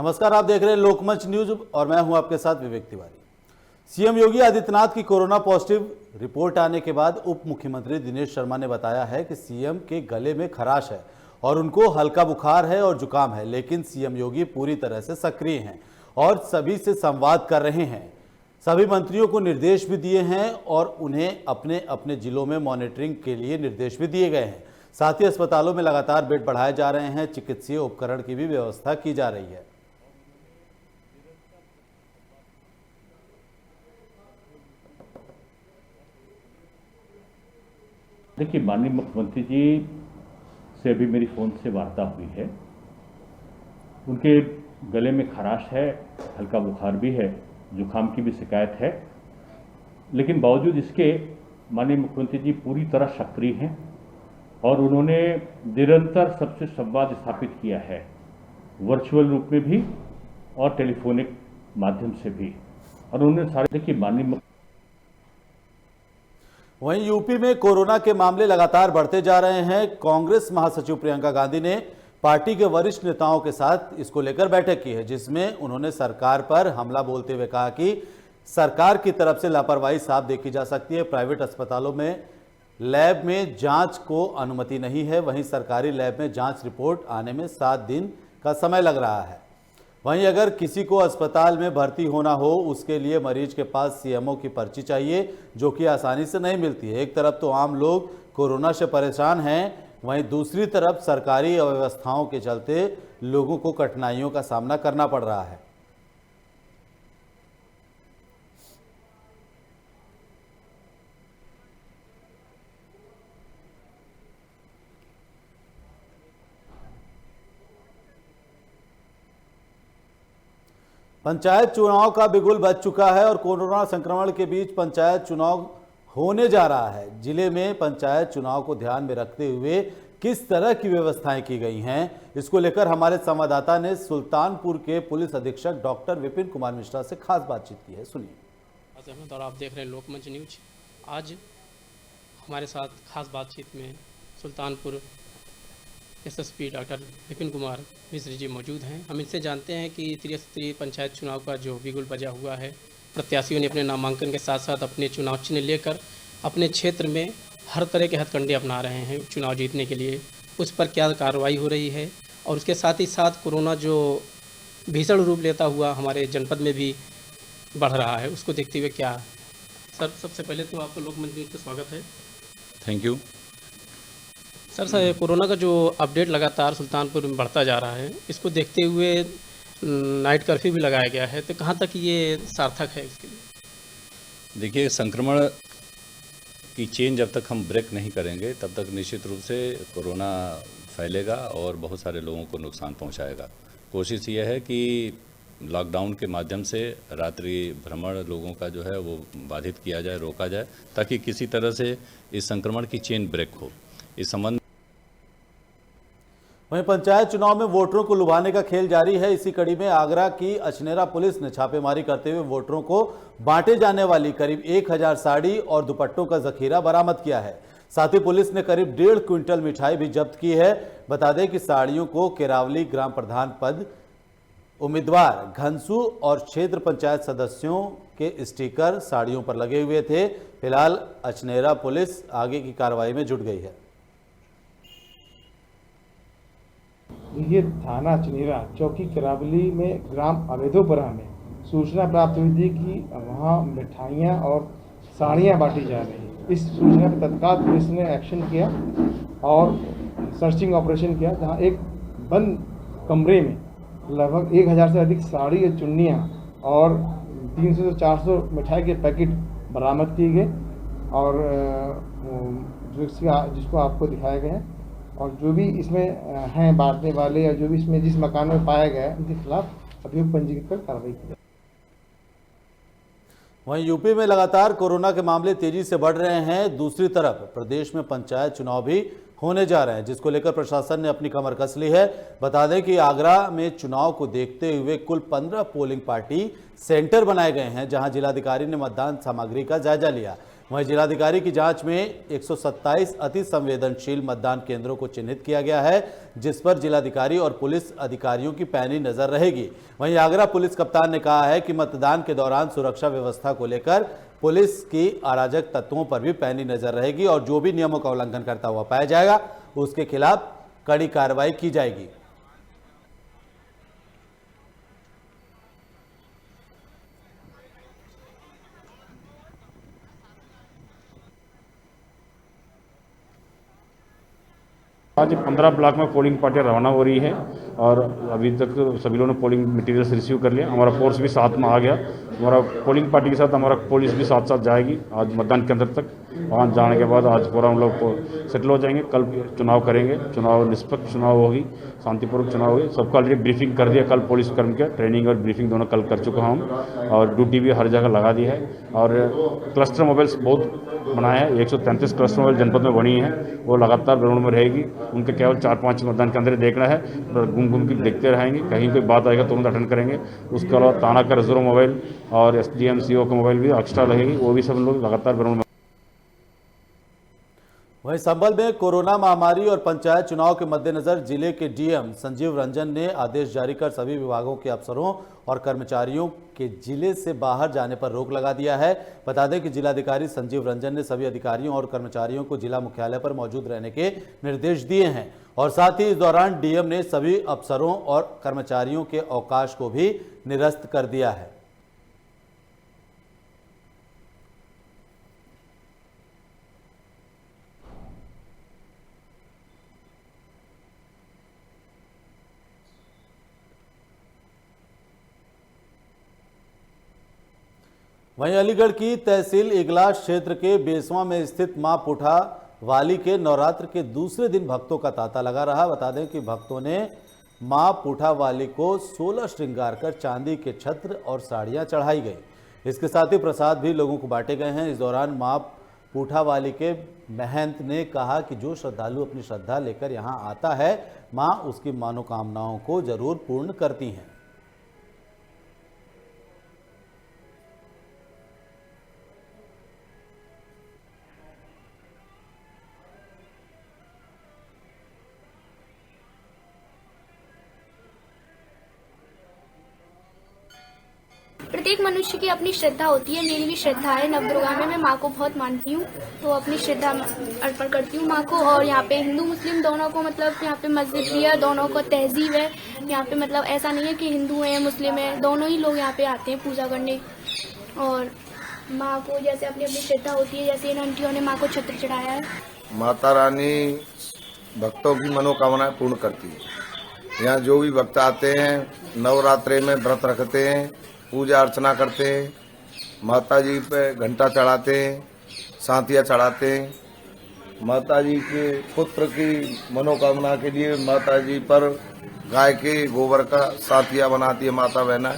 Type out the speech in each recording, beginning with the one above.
नमस्कार, आप देख रहे हैं लोकमंच न्यूज और मैं हूं आपके साथ विवेक तिवारी। सीएम योगी आदित्यनाथ की कोरोना पॉजिटिव रिपोर्ट आने के बाद उप मुख्यमंत्री दिनेश शर्मा ने बताया है कि सीएम के गले में खराश है और उनको हल्का बुखार है और जुकाम है, लेकिन सीएम योगी पूरी तरह से सक्रिय हैं और सभी से संवाद कर रहे हैं। सभी मंत्रियों को निर्देश भी दिए हैं और उन्हें अपने अपने जिलों में मॉनिटरिंग के लिए निर्देश भी दिए गए हैं। साथ ही अस्पतालों में लगातार बेड बढ़ाए जा रहे हैं, चिकित्सीय उपकरण की भी व्यवस्था की जा रही है। देखिए, माननीय मुख्यमंत्री जी से अभी मेरी फ़ोन से वार्ता हुई है। उनके गले में खराश है, हल्का बुखार भी है, जुकाम की भी शिकायत है, लेकिन बावजूद इसके माननीय मुख्यमंत्री जी पूरी तरह सक्रिय हैं और उन्होंने निरंतर सबसे संवाद स्थापित किया है, वर्चुअल रूप में भी और टेलीफोनिक माध्यम से भी। और उन्होंने सारे, देखिए माननीय वहीं यूपी में कोरोना के मामले लगातार बढ़ते जा रहे हैं। कांग्रेस महासचिव प्रियंका गांधी ने पार्टी के वरिष्ठ नेताओं के साथ इसको लेकर बैठक की है, जिसमें उन्होंने सरकार पर हमला बोलते हुए कहा कि सरकार की तरफ से लापरवाही साफ देखी जा सकती है। प्राइवेट अस्पतालों में लैब में जांच को अनुमति नहीं है, वहीं सरकारी लैब में जांच रिपोर्ट आने में 7 दिन का समय लग रहा है। वहीं अगर किसी को अस्पताल में भर्ती होना हो, उसके लिए मरीज के पास सीएमओ की पर्ची चाहिए, जो कि आसानी से नहीं मिलती है। एक तरफ तो आम लोग कोरोना से परेशान हैं, वहीं दूसरी तरफ सरकारी अव्यवस्थाओं के चलते लोगों को कठिनाइयों का सामना करना पड़ रहा है। पंचायत चुनाव का बिगुल बज चुका है और कोरोना संक्रमण के बीच पंचायत चुनाव होने जा रहा है। जिले में पंचायत चुनाव को ध्यान में रखते हुए किस तरह की व्यवस्थाएं की गई हैं, इसको लेकर हमारे संवाददाता ने सुल्तानपुर के पुलिस अधीक्षक डॉक्टर विपिन कुमार मिश्रा से खास बातचीत की है। सुनिए। और आप देख रहे हैं लोकमंच न्यूज। आज हमारे साथ खास बातचीत में सुल्तानपुर एसएसपी डॉक्टर विपिन कुमार मिश्र जी मौजूद हैं। हम इनसे जानते हैं कि त्रिस्तरीय पंचायत चुनाव का जो बिगुल बजा हुआ है, प्रत्याशियों ने अपने नामांकन के साथ साथ अपने चुनाव चिन्ह लेकर अपने क्षेत्र में हर तरह के हथकंडे अपना रहे हैं चुनाव जीतने के लिए। उस पर क्या कार्रवाई हो रही है और उसके साथ ही साथ कोरोना जो भीषण रूप लेता हुआ हमारे जनपद में भी बढ़ रहा है, उसको देखते हुए क्या। सर, सबसे पहले तो आपको लोकमंच न्यूज़ का स्वागत है। थैंक यू सर, कोरोना का जो अपडेट लगातार सुल्तानपुर में बढ़ता जा रहा है, इसको देखते हुए नाइट कर्फ्यू भी लगाया गया है, तो कहाँ तक ये सार्थक है इसके लिए? देखिए, संक्रमण की चेन जब तक हम ब्रेक नहीं करेंगे तब तक निश्चित रूप से कोरोना फैलेगा और बहुत सारे लोगों को नुकसान पहुंचाएगा। कोशिश ये है कि लॉकडाउन के माध्यम से रात्रि भ्रमण लोगों का जो है वो बाधित किया जाए, रोका जाए, ताकि किसी तरह से इस संक्रमण की चेन ब्रेक हो। इस संबंध वहीं पंचायत चुनाव में वोटरों को लुभाने का खेल जारी है। इसी कड़ी में आगरा की अछनेरा पुलिस ने छापेमारी करते हुए वोटरों को बांटे जाने वाली करीब 1000 साड़ी और दुपट्टों का जखीरा बरामद किया है। साथ ही पुलिस ने करीब 1.5 क्विंटल मिठाई भी जब्त की है। बता दें कि साड़ियों को केरावली ग्राम प्रधान पद उम्मीदवार घनसू और क्षेत्र पंचायत सदस्यों के स्टिकर साड़ियों पर लगे हुए थे। फिलहाल अछनेरा पुलिस आगे की कार्रवाई में जुट गई है। ये थाना अचनेरा चौकी केरावली में ग्राम अवेदोपुरा में सूचना प्राप्त हुई थी कि वहाँ मिठाइयाँ और साड़ियाँ बांटी जा रही हैं। इस सूचना पर तत्काल पुलिस ने एक्शन किया और सर्चिंग ऑपरेशन किया, जहाँ एक बंद कमरे में लगभग 1000 से अधिक साड़ी और चुन्नियाँ और 300 से 400 मिठाई के पैकेट बरामद किए गए और जिसको आपको दिखाया गया है। और जो भी इसमें हैं बांटने वाले या जो भी इसमें जिस मकान में पाया गया है, उनके खिलाफ अभियोग पंजीकृत कर कार्रवाई की जाए। वहीं यूपी में लगातार कोरोना के मामले तेजी से बढ़ रहे हैं। दूसरी तरफ प्रदेश में पंचायत चुनाव भी होने जा रहे हैं, जिसको लेकर प्रशासन ने अपनी कमर कस ली है। बता दें कि आगरा में चुनाव को देखते हुए कुल 15 पोलिंग पार्टी सेंटर बनाए गए हैं, जहां जिलाधिकारी ने मतदान सामग्री का जायजा लिया। वहीं जिलाधिकारी की जांच में 127 अति संवेदनशील मतदान केंद्रों को चिन्हित किया गया है, जिस पर जिलाधिकारी और पुलिस अधिकारियों की पैनी नजर रहेगी। वहीं आगरा पुलिस कप्तान ने कहा है कि मतदान के दौरान सुरक्षा व्यवस्था को लेकर पुलिस की अराजक तत्वों पर भी पैनी नजर रहेगी और जो भी नियमों का उल्लंघन करता हुआ पाया जाएगा उसके खिलाफ कड़ी कार्रवाई की जाएगी। आज 15 ब्लॉक में पोलिंग पार्टियां रवाना हो रही है और अभी तक तो सभी लोगों ने पोलिंग मटेरियल्स रिसीव कर लिया। हमारा फोर्स भी साथ में आ गया। हमारा पोलिंग पार्टी के साथ हमारा पुलिस भी साथ साथ जाएगी आज मतदान केंद्र तक। वहाँ जाने के बाद आज पूरा हम लोग सेटल हो जाएंगे। कल चुनाव करेंगे, चुनाव निष्पक्ष चुनाव होगी, शांतिपूर्वक चुनाव होगी। सबको ऑलरेडी ब्रीफिंग कर दिया। कल पुलिस कर्म के ट्रेनिंग और ब्रीफिंग दोनों कल कर चुका हूँ और ड्यूटी भी हर जगह लगा दी है। और क्लस्टर मोबाइल्स बहुत बनाए हैं, 133 क्लस्टर मोबाइल जनपद में बनी है, वो लगातार ग्राउंड में रहेगी। उनके केवल 4-5 मतदान केंद्र देखना है, घूम के देखते रहेंगे। कहीं कोई बात आएगा तुरंत अटेंड करेंगे। उसके अलावा थाना का रिजर्व मोबाइल और SDM CO का मोबाइल भी एक्स्ट्रा रहेगी, वो भी सब लोग लगातार ग्राउंड में। वहीं संभल में कोरोना महामारी और पंचायत चुनाव के मद्देनजर जिले के DM संजीव रंजन ने आदेश जारी कर सभी विभागों के अफसरों और कर्मचारियों के जिले से बाहर जाने पर रोक लगा दिया है। बता दें कि जिलाधिकारी संजीव रंजन ने सभी अधिकारियों और कर्मचारियों को जिला मुख्यालय पर मौजूद रहने के निर्देश दिए हैं और साथ ही इस दौरान DM ने सभी अफसरों और कर्मचारियों के अवकाश को भी निरस्त कर दिया है। वहीं अलीगढ़ की तहसील इगलास क्षेत्र के बेसवा में स्थित मां पुठा वाली के नवरात्र के दूसरे दिन भक्तों का तांता लगा रहा। बता दें कि भक्तों ने मां पुठा वाली को 16 श्रृंगार कर चांदी के छत्र और साड़ियां चढ़ाई गई। इसके साथ ही प्रसाद भी लोगों को बांटे गए हैं। इस दौरान मां पुठा वाली के महंत ने कहा कि जो श्रद्धालु अपनी श्रद्धा लेकर यहां आता है, मां उसकी मनोकामनाओं को जरूर पूर्ण करती हैं। प्रत्येक मनुष्य की अपनी श्रद्धा होती है। मेरी भी श्रद्धा है नवदुर्गा में। मैं माँ को बहुत मानती हूँ, तो अपनी श्रद्धा अर्पण करती हूँ माँ को। और यहाँ पे हिंदू मुस्लिम दोनों को मतलब यहाँ पे मस्जिद भी है, दोनों को तहजीब है। यहाँ पे मतलब ऐसा नहीं है कि हिंदू है मुस्लिम है, दोनों ही लोग यहाँ पे आते हैं पूजा करने। और माँ को जैसे अपनी अपनी श्रद्धा होती है, जैसे इन आंटियों ने माँ को छत्र चढ़ाया है। माता रानी भक्तों की मनोकामनाएं पूर्ण करती है। यहाँ जो भी भक्त आते हैं नवरात्रे में व्रत रखते हैं, पूजा अर्चना करते हैं, माता जी पे घंटा चढ़ाते हैं, सांतिया चढ़ाते हैं। माता जी के पुत्र की मनोकामना के लिए माता जी पर गाय के गोबर का सांतिया बनाती है माता बहना,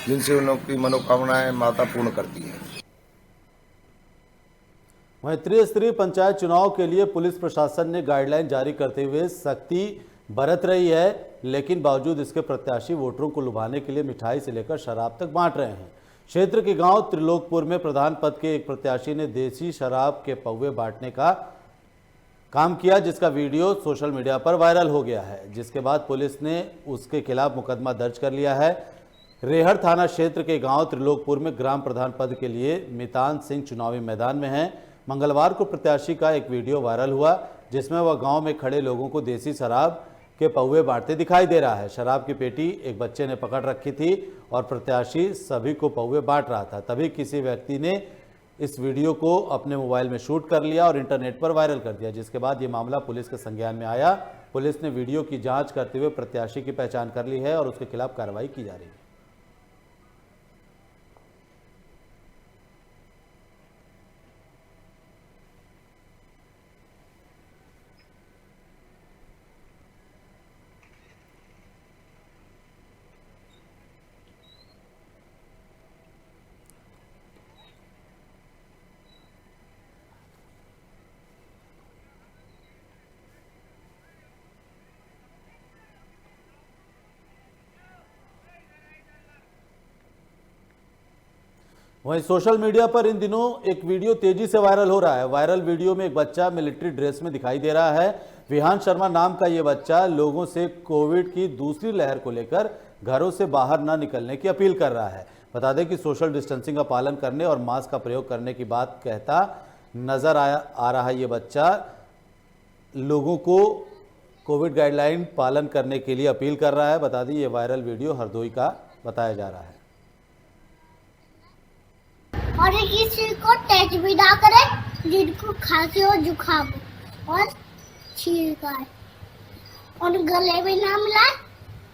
जिनसे उनकी मनोकामनाएं माता पूर्ण करती है। वहीं त्रिस्तरीय पंचायत चुनाव के लिए पुलिस प्रशासन ने गाइडलाइन जारी करते हुए सख्ती बरत रही है, लेकिन बावजूद इसके प्रत्याशी वोटरों को लुभाने के लिए मिठाई से लेकर शराब तक बांट रहे हैं। क्षेत्र के गांव त्रिलोकपुर में प्रधान पद के एक प्रत्याशी ने देसी शराब के पौवे बांटने का काम किया, जिसका वीडियो सोशल मीडिया पर वायरल हो गया है, जिसके बाद पुलिस ने उसके खिलाफ मुकदमा दर्ज कर लिया है। रेहड़ थाना क्षेत्र के गांव त्रिलोकपुर में ग्राम प्रधान पद के लिए मितान सिंह चुनावी मैदान में हैं। मंगलवार को प्रत्याशी का एक वीडियो वायरल हुआ, जिसमें वह गांव में खड़े लोगों को देसी शराब के पौवे बांटते दिखाई दे रहा है। शराब की पेटी एक बच्चे ने पकड़ रखी थी और प्रत्याशी सभी को पौवे बांट रहा था। तभी किसी व्यक्ति ने इस वीडियो को अपने मोबाइल में शूट कर लिया और इंटरनेट पर वायरल कर दिया, जिसके बाद ये मामला पुलिस के संज्ञान में आया। पुलिस ने वीडियो की जांच करते हुए प्रत्याशी की पहचान कर ली है और उसके खिलाफ कार्रवाई की जा रही है। वहीं सोशल मीडिया पर इन दिनों एक वीडियो तेजी से वायरल हो रहा है। वायरल वीडियो में एक बच्चा मिलिट्री ड्रेस में दिखाई दे रहा है। विहान शर्मा नाम का ये बच्चा लोगों से कोविड की दूसरी लहर को लेकर घरों से बाहर न निकलने की अपील कर रहा है। बता दें कि सोशल डिस्टेंसिंग का पालन करने और मास्क का प्रयोग करने की बात कहता नजर आ रहा है। ये बच्चा लोगों को कोविड गाइडलाइन पालन करने के लिए अपील कर रहा है। बता दें ये वायरल वीडियो हरदोई का बताया जा रहा है। और किसी को टच भी ना करे जिनको खांसी और जुकाम और छींक आए, और गले में ना मिलाए,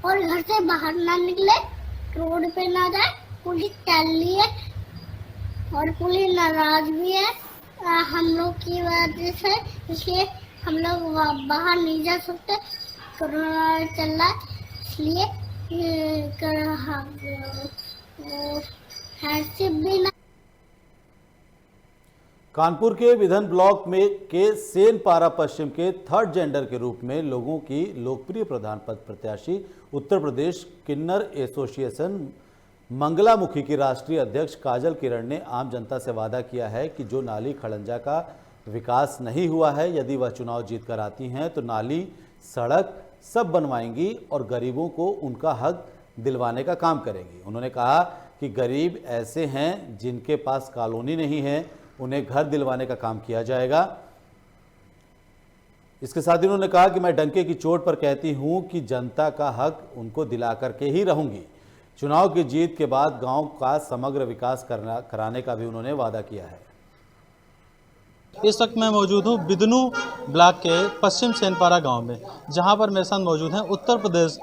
और घर से बाहर ना निकले, रोड पे ना जाए। पुलिस चल रही है और पुलिस नाराज भी है हम लोग की वजह से, इसलिए हम लोग बाहर नहीं जा सकते। कोरोना चल रहा है, इसलिए भी ना। कानपुर के विधन ब्लॉक में के सेनपारा पश्चिम के थर्ड जेंडर के रूप में लोगों की लोकप्रिय प्रधान पद प्रत्याशी उत्तर प्रदेश किन्नर एसोसिएशन मंगलामुखी की राष्ट्रीय अध्यक्ष काजल किरण ने आम जनता से वादा किया है कि जो नाली खड़ंजा का विकास नहीं हुआ है, यदि वह चुनाव जीतकर आती हैं तो नाली, सड़क सब बनवाएंगी और गरीबों को उनका हक दिलवाने का काम करेंगी। उन्होंने कहा कि गरीब ऐसे हैं जिनके पास कॉलोनी नहीं है, उन्हें घर दिलवाने का काम किया जाएगा। इसके साथ ही उन्होंने कहा कि मैं डंके की चोट पर कहती हूं कि जनता का हक उनको दिला करके ही रहूंगी। चुनाव की जीत के बाद गांव का समग्र विकास कराने का भी उन्होंने वादा किया है। इस वक्त मैं मौजूद हूं बिदनू ब्लॉक के पश्चिम सेनपारा गांव में, जहां पर मेरे साथ मौजूद हैं उत्तर प्रदेश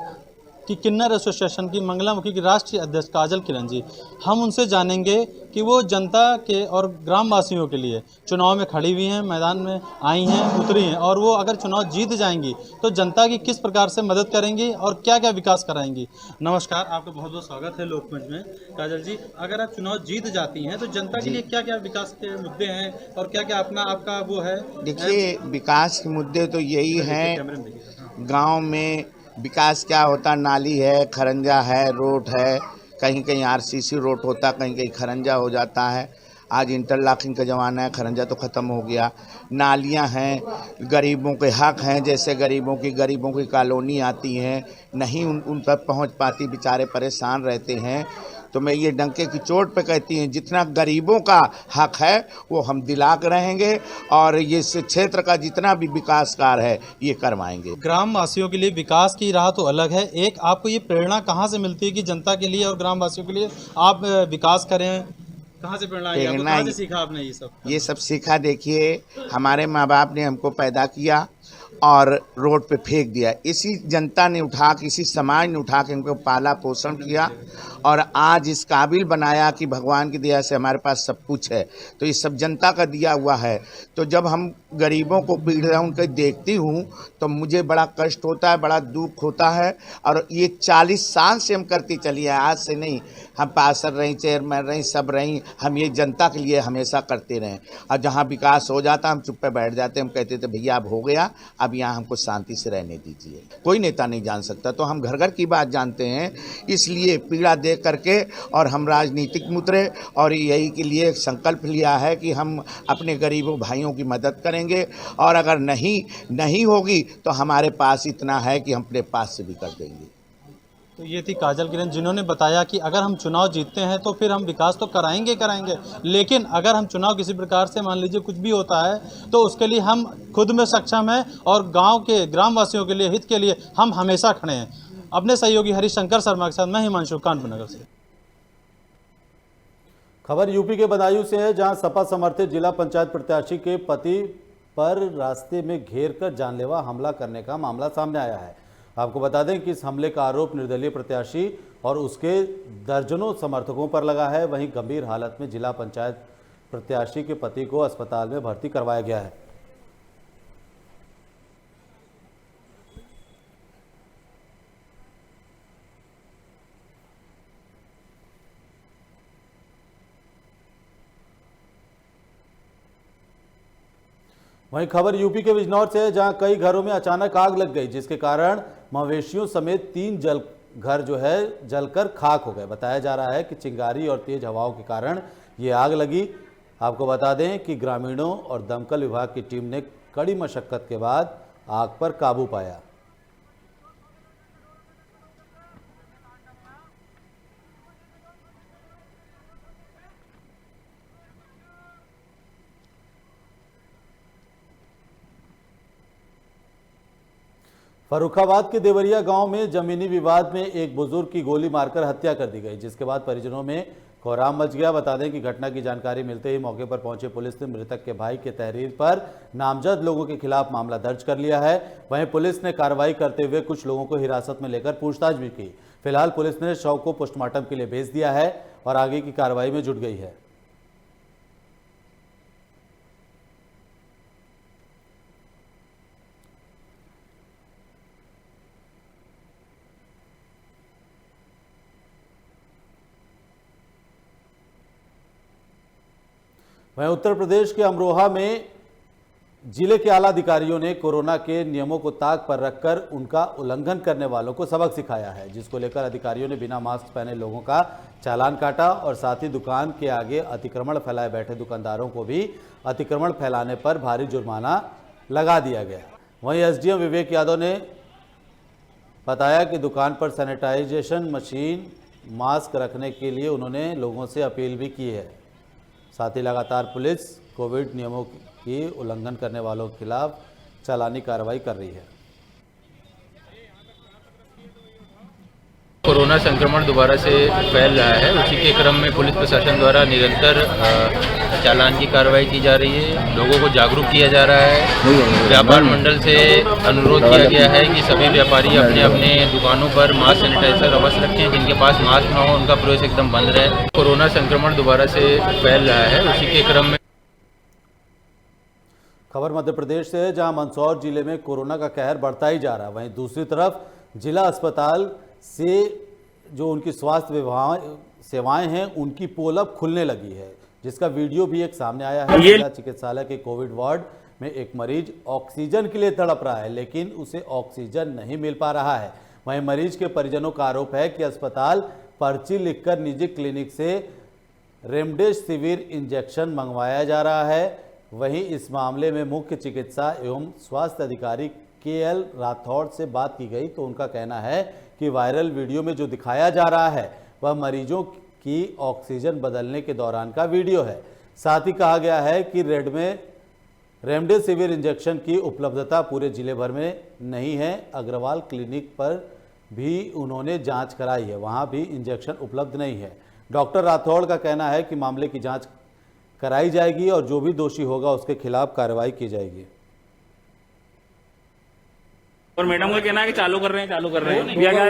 की किन्नर एसोसिएशन की मंगलामुखी की राष्ट्रीय अध्यक्ष काजल किरण जी। हम उनसे जानेंगे कि वो जनता के और ग्रामवासियों के लिए चुनाव में खड़ी हुई हैं, मैदान में आई हैं, उतरी हैं, और वो अगर चुनाव जीत जाएंगी तो जनता की किस प्रकार से मदद करेंगी और क्या क्या विकास कराएंगी। नमस्कार, आपका बहुत बहुत स्वागत है लोकमंच में। काजल जी, अगर आप चुनाव जीत जाती हैं तो जनता के लिए क्या क्या विकास के मुद्दे हैं और क्या क्या आपका वो है? देखिए, विकास के मुद्दे तो यही हैं। गाँव में विकास क्या होता, नाली है, खरंजा है, रोड है, कहीं कहीं आरसीसी रोड होता, कहीं कहीं खरंजा हो जाता है। आज इंटरलॉकिंग का ज़माना है, खरंजा तो ख़त्म हो गया। नालियां हैं, गरीबों के हक हैं, जैसे गरीबों की कॉलोनी आती हैं, नहीं उन तक पहुँच पाती, बेचारे परेशान रहते हैं। तो मैं ये डंके की चोट पे कहती हूँ, जितना गरीबों का हक है वो हम दिला कर रहेंगे और ये क्षेत्र का जितना भी विकास कार्य है ये करवाएंगे। ग्रामवासियों के लिए विकास की राह तो अलग है, एक आपको ये प्रेरणा कहाँ से मिलती है कि जनता के लिए और ग्रामवासियों के लिए आप विकास करें? कहाँ से प्रेरणा आई? कहाँ से सीखा आपने ये सब सीखा? देखिए, हमारे माँ बाप ने हमको पैदा किया और रोड पे फेंक दिया। इसी जनता ने उठा के, इसी समाज ने उठा के हमको पाला पोषण किया और आज इस काबिल बनाया कि भगवान की दया से हमारे पास सब कुछ है। तो ये सब जनता का दिया हुआ है। तो जब हम गरीबों को पीड़ित उनके देखती हूँ तो मुझे बड़ा कष्ट होता है, बड़ा दुख होता है। और ये 40 साल से हम करती चली है, आज से नहीं। हम पार्षद रहीं, चेयरमैन रहीं, सब रहीं, हम ये जनता के लिए हमेशा करते रहें। और जहाँ विकास हो जाता हम चुप पे बैठ जाते, हम कहते थे भैया अब हो गया, अब यहाँ हमको शांति से रहने दीजिए। कोई नेता नहीं जान सकता, तो हम घर घर की बात जानते हैं, इसलिए पीड़ा दे करके और हम राजनीतिक में उतरे और यही के लिए संकल्प लिया है कि हम अपने गरीबों भाइयों की मदद करेंगे। और अगर नहीं होगी तो हमारे पास इतना है कि हम अपने पास से भी कर देंगे। तो ये थी काजल किरण, जिन्होंने बताया कि अगर हम चुनाव जीतते हैं तो फिर हम विकास तो कराएंगे, लेकिन अगर हम चुनाव किसी प्रकार से मान लीजिए कुछ भी होता है तो उसके लिए हम खुद में सक्षम हैं और गांव के ग्रामवासियों के लिए, हित के लिए हम हमेशा खड़े हैं। अपने सहयोगी हरिशंकर शर्मा के साथ मैं हिमांशु, कानपुर नगर से। खबर यूपी के बदायूं से है, जहां सपा समर्थित जिला पंचायत प्रत्याशी के पति पर रास्ते में घेरकर जानलेवा हमला करने का मामला सामने आया है। आपको बता दें कि इस हमले का आरोप निर्दलीय प्रत्याशी और उसके दर्जनों समर्थकों पर लगा है। वहीं गंभीर हालत में जिला पंचायत प्रत्याशी के पति को अस्पताल में भर्ती करवाया गया है। वहीं खबर यूपी के बिजनौर से है, जहां कई घरों में अचानक आग लग गई, जिसके कारण मवेशियों समेत 3 घर जो है जलकर खाक हो गए। बताया जा रहा है कि चिंगारी और तेज हवाओं के कारण ये आग लगी। आपको बता दें कि ग्रामीणों और दमकल विभाग की टीम ने कड़ी मशक्कत के बाद आग पर काबू पाया। फर्रुखाबाद के देवरिया गांव में जमीनी विवाद में एक बुजुर्ग की गोली मारकर हत्या कर दी गई, जिसके बाद परिजनों में कोहराम मच गया। बता दें कि घटना की जानकारी मिलते ही मौके पर पहुंचे पुलिस ने मृतक के भाई के तहरीर पर नामजद लोगों के खिलाफ मामला दर्ज कर लिया है। वहीं पुलिस ने कार्रवाई करते हुए कुछ लोगों को हिरासत में लेकर पूछताछ भी की। फिलहाल पुलिस ने शव को पोस्टमार्टम के लिए भेज दिया है और आगे की कार्रवाई में जुट गई है। वहीं उत्तर प्रदेश के अमरोहा में जिले के आला अधिकारियों ने कोरोना के नियमों को ताक पर रखकर उनका उल्लंघन करने वालों को सबक सिखाया है, जिसको लेकर अधिकारियों ने बिना मास्क पहने लोगों का चालान काटा और साथ ही दुकान के आगे अतिक्रमण फैलाए बैठे दुकानदारों को भी अतिक्रमण फैलाने पर भारी जुर्माना लगा दिया गया। वहीं एसडीएम विवेक यादव ने बताया कि दुकान पर सैनिटाइजेशन मशीन, मास्क रखने के लिए उन्होंने लोगों से अपील भी की है। साथ ही लगातार पुलिस कोविड नियमों की उल्लंघन करने वालों के खिलाफ चालानी कार्रवाई कर रही है। कोरोना संक्रमण दोबारा से फैल रहा है, उसी के क्रम में पुलिस प्रशासन द्वारा निरंतर चालान की कार्रवाई की जा रही है। लोगों को जागरूक किया जा रहा है। व्यापार मंडल से अनुरोध किया गया है कि सभी व्यापारी अपने अपने दुकानों पर मास्क सैनिटाइजर अवश्य रखें। जिनके पास मास्क न हो उनका प्रवेश एकदम बंद रहे। कोरोना संक्रमण दोबारा से फैल रहा है, उसी के क्रम में खबर मध्य प्रदेश से है, जहां मंदसौर जिले में कोरोना का कहर बढ़ता ही जा रहा है। वहीं दूसरी तरफ जिला अस्पताल से जो उनकी स्वास्थ्य सेवाएं हैं उनकी पोल अब खुलने लगी है, जिसका वीडियो भी एक सामने आया है। जिला चिकित्सालय के कोविड वार्ड में एक मरीज ऑक्सीजन के लिए तड़प रहा है, लेकिन उसे ऑक्सीजन नहीं मिल पा रहा है। वहीं मरीज के परिजनों का आरोप है कि अस्पताल पर्ची लिखकर निजी क्लिनिक से रेमडेसिविर इंजेक्शन मंगवाया जा रहा है। वहीं इस मामले में मुख्य चिकित्सा एवं स्वास्थ्य अधिकारी KL राठौड़ से बात की गई तो उनका कहना है कि वायरल वीडियो में जो दिखाया जा रहा है वह मरीजों की ऑक्सीजन बदलने के दौरान का वीडियो है। साथ ही कहा गया है कि रेमडेसिविर इंजेक्शन की उपलब्धता पूरे जिले भर में नहीं है। अग्रवाल क्लिनिक पर भी उन्होंने जांच कराई है, वहां भी इंजेक्शन उपलब्ध नहीं है। डॉक्टर राठौड़ का कहना है कि मामले की जांच कराई जाएगी और जो भी दोषी होगा उसके खिलाफ कार्रवाई की जाएगी। और मैडम का कहना है कि चालू कर रहे हैं क्या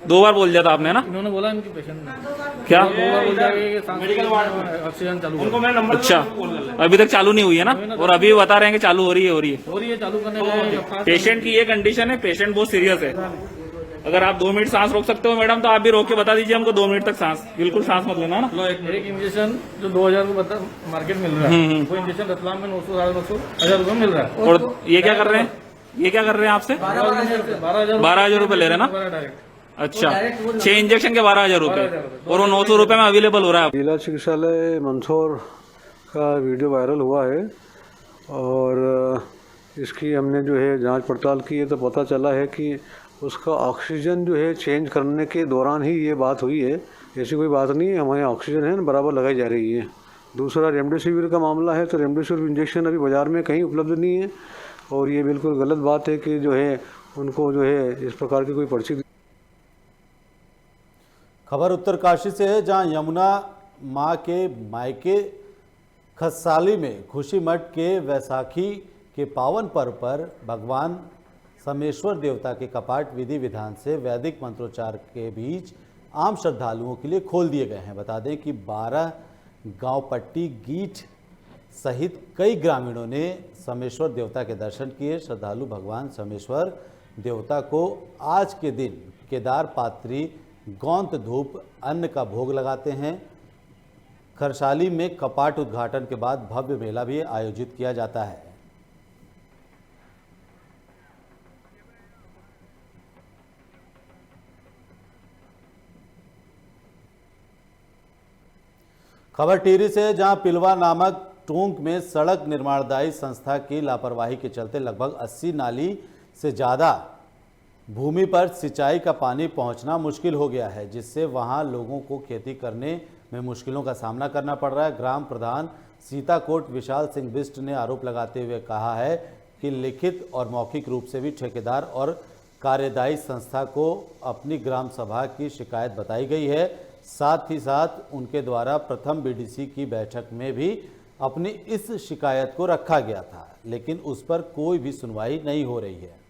2 बार बोल दिया था आपने ना। उन्होंने बोला इनकी पेशेंट क्या मेडिकल वार्ड ऑक्सीजन चालू उनको मैं नंबर अच्छा अभी तक चालू नहीं हुई है ना, और अभी बता रहे हैं कि चालू हो रही है चालू करने। पेशेंट की ये कंडीशन है, पेशेंट बहुत सीरियस है। अगर आप 2 मिनट सांस रोक सकते हो मैडम तो आप भी रोक के बता दीजिए हमको 2 मिनट तक सांस, बिल्कुल सांस मत लेना ना। एक इंजेक्शन जो 2000 को मार्केट मिल रहा है, वो इंजेक्शन रतलाम में 900 1000 रुपये मिल रहा है। और ये क्या कर रहे हैं आपसे 12,000 रुपये ले रहे हैं ना। अच्छा 6 इंजेक्शन के 12,000 रुपये और वो 900 रुपये में अवेलेबल हो रहा है। जिला चिकित्सालय मंदसौर का वीडियो वायरल हुआ है और इसकी हमने जो है जांच पड़ताल की है तो पता चला है कि उसका ऑक्सीजन जो है चेंज करने के दौरान ही ये बात हुई है। ऐसी कोई बात नहीं है, हमारे ऑक्सीजन है बराबर लगाई जा रही है। दूसरा रेमडेसिविर का मामला है तो रेमडेसिविर इंजेक्शन अभी बाज़ार में कहीं उपलब्ध नहीं है और ये बिल्कुल गलत बात है कि जो है उनको जो है इस प्रकार की कोई पर्ची। खबर उत्तरकाशी से है, जहां यमुना मां के मायके खसाली में खुशी मठ के वैसाखी के पावन पर्व पर भगवान समेश्वर देवता के कपाट विधि विधान से वैदिक मंत्रोच्चार के बीच आम श्रद्धालुओं के लिए खोल दिए गए हैं। बता दें कि 12 गांव पट्टी गीठ सहित कई ग्रामीणों ने समेश्वर देवता के दर्शन किए। श्रद्धालु भगवान समेश्वर देवता को आज के दिन केदार पात्री गौंत धूप अन्न का भोग लगाते हैं। खरसाली में कपाट उद्घाटन के बाद भव्य मेला भी आयोजित किया जाता है। खबर टिहरी से, जहां पिलवा नामक टोंक में सड़क निर्माणदायी संस्था की लापरवाही के चलते लगभग 80 नाली से ज़्यादा भूमि पर सिंचाई का पानी पहुंचना मुश्किल हो गया है, जिससे वहां लोगों को खेती करने में मुश्किलों का सामना करना पड़ रहा है। ग्राम प्रधान सीताकोट विशाल सिंह बिष्ट ने आरोप लगाते हुए कहा है कि लिखित और मौखिक रूप से भी ठेकेदार और कार्यदायी संस्था को अपनी ग्राम सभा की शिकायत बताई गई है। साथ ही साथ उनके द्वारा प्रथम बीडीसी की बैठक में भी अपनी इस शिकायत को रखा गया था, लेकिन उस पर कोई भी सुनवाई नहीं हो रही है।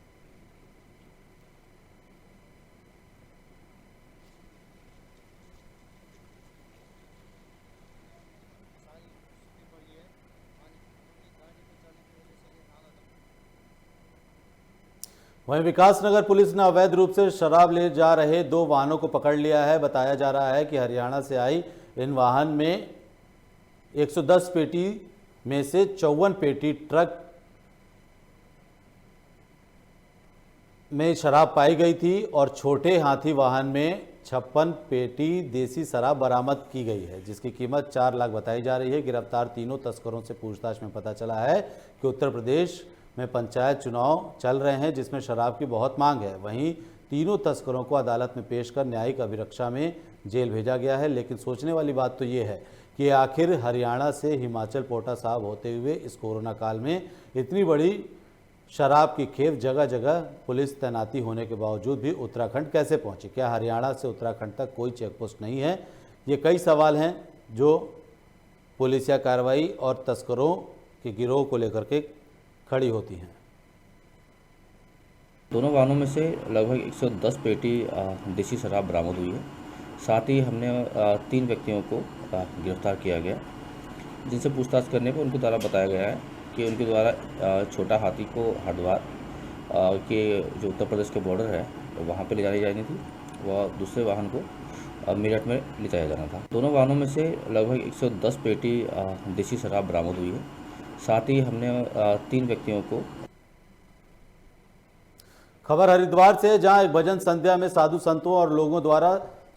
वहीं विकासनगर पुलिस ने अवैध रूप से शराब ले जा रहे 2 वाहनों को पकड़ लिया है। बताया जा रहा है कि हरियाणा से आई इन वाहन में 110 पेटी में से 54 पेटी ट्रक में शराब पाई गई थी और छोटे हाथी वाहन में 56 पेटी देसी शराब बरामद की गई है, जिसकी कीमत 4 लाख बताई जा रही है। गिरफ्तार तीनों तस्करों से पूछताछ में पता चला है कि उत्तर प्रदेश में पंचायत चुनाव चल रहे हैं, जिसमें शराब की बहुत मांग है। वहीं तीनों तस्करों को अदालत में पेश कर न्यायिक अभिरक्षा में जेल भेजा गया है। लेकिन सोचने वाली बात तो ये है कि आखिर हरियाणा से हिमाचल पोटा साहब होते हुए इस कोरोना काल में इतनी बड़ी शराब की खेप जगह जगह पुलिस तैनाती होने के बावजूद भी उत्तराखंड कैसे पहुंची? क्या हरियाणा से उत्तराखंड तक कोई चेकपोस्ट नहीं है? ये कई सवाल हैं जो पुलिसिया कार्रवाई और तस्करों के गिरोह को लेकर के खड़ी होती हैं। दोनों वाहनों में से लगभग 110 पेटी देसी शराब बरामद हुई है। साथ ही हमने 3 व्यक्तियों को गिरफ्तार किया गया, जिनसे पूछताछ करने पर उनके द्वारा बताया गया है कि उनके द्वारा छोटा हाथी को हरिद्वार के जो उत्तर प्रदेश के बॉर्डर है वहाँ पर ले जानी थी, वह दूसरे वाहन को मेरठ में ले जाया जाना था। दोनों वाहनों में से लगभग 110 पेटी देसी शराब बरामद हुई है। साथ ही हमने 3 व्यक्तियों को। खबर हरिद्वार से, जहां एक भजन संध्या में साधु संतों और लोगों द्वारा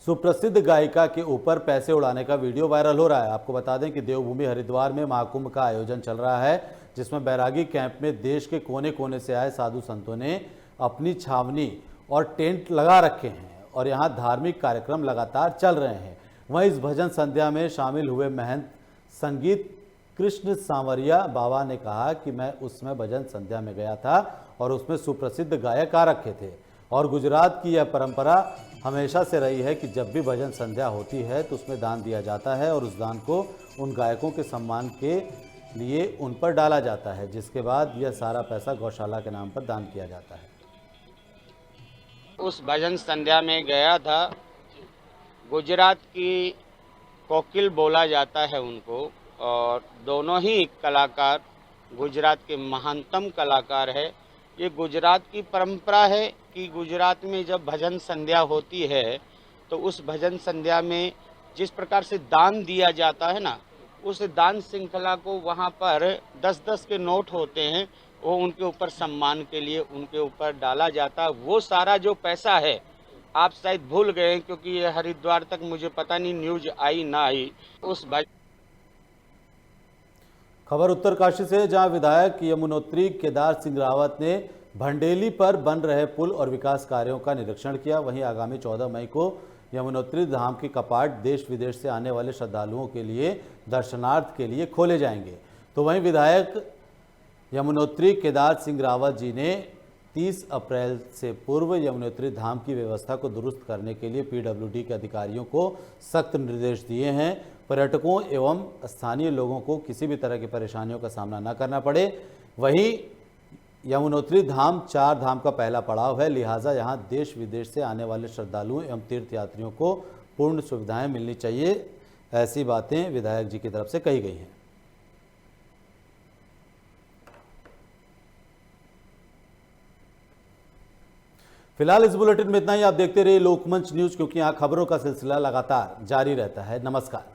सुप्रसिद्ध गायिका के ऊपर पैसे उड़ाने का वीडियो वायरल हो रहा है। आपको बता दें कि देवभूमि हरिद्वार में महाकुंभ का आयोजन चल रहा है, जिसमें बैरागी कैंप में देश के कोने कोने से आए साधु संतों ने अपनी छावनी और टेंट लगा रखे हैं और यहां धार्मिक कार्यक्रम लगातार चल रहे हैं। वहीं इस भजन संध्या में शामिल हुए महंत संगीत कृष्ण सांवरिया बाबा ने कहा कि मैं उसमें भजन संध्या में गया था और उसमें सुप्रसिद्ध गायक आ रखे थे और गुजरात की यह परंपरा हमेशा से रही है कि जब भी भजन संध्या होती है तो उसमें दान दिया जाता है और उस दान को उन गायकों के सम्मान के लिए उन पर डाला जाता है, जिसके बाद यह सारा पैसा गौशाला के नाम पर दान किया जाता है। उस भजन संध्या में गया था। गुजरात की कोकिल बोला जाता है उनको, और दोनों ही कलाकार गुजरात के महानतम कलाकार है। ये गुजरात की परंपरा है कि गुजरात में जब भजन संध्या होती है तो उस भजन संध्या में जिस प्रकार से दान दिया जाता है ना, उस दान श्रृंखला को वहाँ पर 10-10 के नोट होते हैं, वो उनके ऊपर सम्मान के लिए उनके ऊपर डाला जाता है। वो सारा जो पैसा है, आप शायद भूल गए क्योंकि ये हरिद्वार तक मुझे पता नहीं न्यूज आई ना आई। उस खबर उत्तरकाशी से, जहां विधायक यमुनोत्री केदार सिंह रावत ने भंडेली पर बन रहे पुल और विकास कार्यों का निरीक्षण किया। वहीं आगामी 14 मई को यमुनोत्री धाम की कपाट देश विदेश से आने वाले श्रद्धालुओं के लिए दर्शनार्थ के लिए खोले जाएंगे। तो वहीं विधायक यमुनोत्री केदार सिंह रावत जी ने 30 अप्रैल से पूर्व यमुनोत्री धाम की व्यवस्था को दुरुस्त करने के लिए पीडब्ल्यूडी के अधिकारियों को सख्त निर्देश दिए हैं। पर्यटकों एवं स्थानीय लोगों को किसी भी तरह की परेशानियों का सामना न करना पड़े। वहीं यमुनोत्री धाम 4 धाम का पहला पड़ाव है, लिहाजा यहां देश विदेश से आने वाले श्रद्धालुओं एवं तीर्थयात्रियों को पूर्ण सुविधाएं मिलनी चाहिए। ऐसी बातें विधायक जी की तरफ से कही गई हैं। फिलहाल इस बुलेटिन में इतना ही। आप देखते रहिए लोकमंच न्यूज, क्योंकि यहाँ खबरों का सिलसिला लगातार जारी रहता है। नमस्कार।